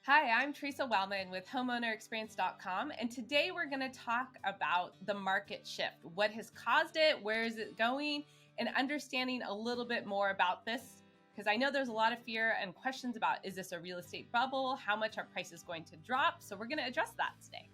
Hi, I'm Theresa Wellman with HomeownerExperience.com, and today we're going to talk about the market shift, what has caused it, where is it going, and understanding a little bit more about this, because I know there's a lot of fear and questions about, is this a real estate bubble? How much are prices going to drop? So we're going to address that today.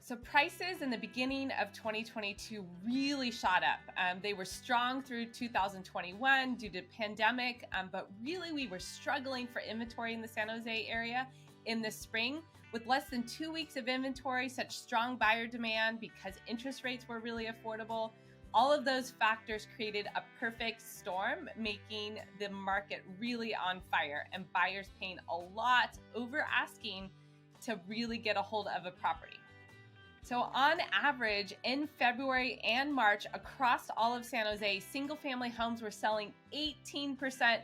So prices in the beginning of 2022 really shot up. They were strong through 2021 due to pandemic, but really we were struggling for inventory in the San Jose area in the spring. With less than 2 weeks of inventory, such strong buyer demand because interest rates were really affordable. All of those factors created a perfect storm, making the market really on fire and buyers paying a lot over asking to really get a hold of a property. So on average, in February and March, across all of San Jose, single-family homes were selling 18%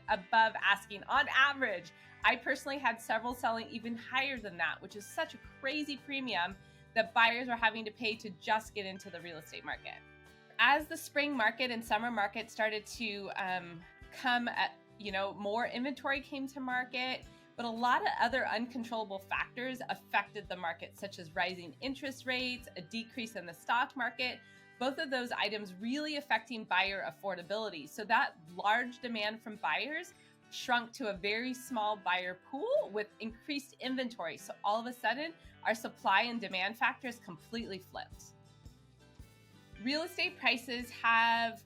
above asking on average. I personally had several selling even higher than that, which is such a crazy premium that buyers are having to pay to just get into the real estate market. As the spring market and summer market started to come at, more inventory came to market, but a lot of other uncontrollable factors affected the market, such as rising interest rates, a decrease in the stock market, both of those items really affecting buyer affordability. So that large demand from buyers shrunk to a very small buyer pool with increased inventory. So all of a sudden, our supply and demand factors completely flipped. Real estate prices have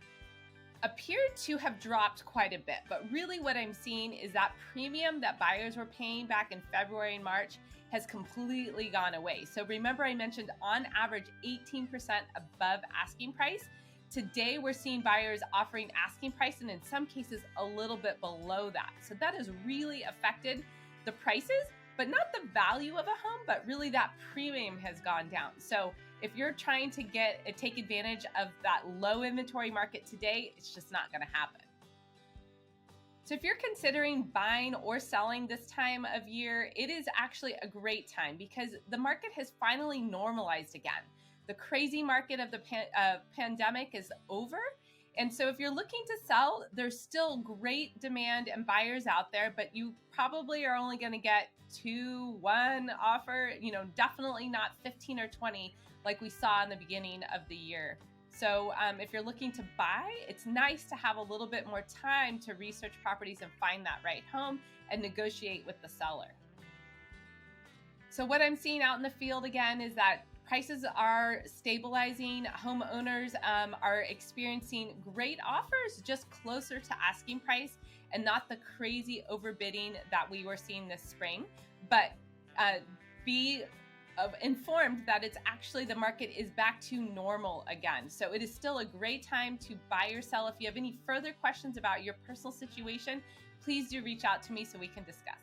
appeared to have dropped quite a bit, but really what I'm seeing is that premium that buyers were paying back in February and March has completely gone away. So remember I mentioned on average 18% above asking price. Today we're seeing buyers offering asking price and in some cases a little bit below that. So that has really affected the prices, but not the value of a home, but really that premium has gone down. So if you're trying to take advantage of that low inventory market today, it's just not going to happen. So if you're considering buying or selling this time of year, it is actually a great time because the market has finally normalized again. The crazy market of the pandemic is over. And so if you're looking to sell, there's still great demand and buyers out there, but you probably are only going to get 1 offer, definitely not 15 or 20 like we saw in the beginning of the year. So if you're looking to buy, it's nice to have a little bit more time to research properties and find that right home and negotiate with the seller. So what I'm seeing out in the field again is that prices are stabilizing. Homeowners are experiencing great offers just closer to asking price and not the crazy overbidding that we were seeing this spring. But be informed that it's actually the market is back to normal again. So it is still a great time to buy or sell. If you have any further questions about your personal situation, please do reach out to me so we can discuss.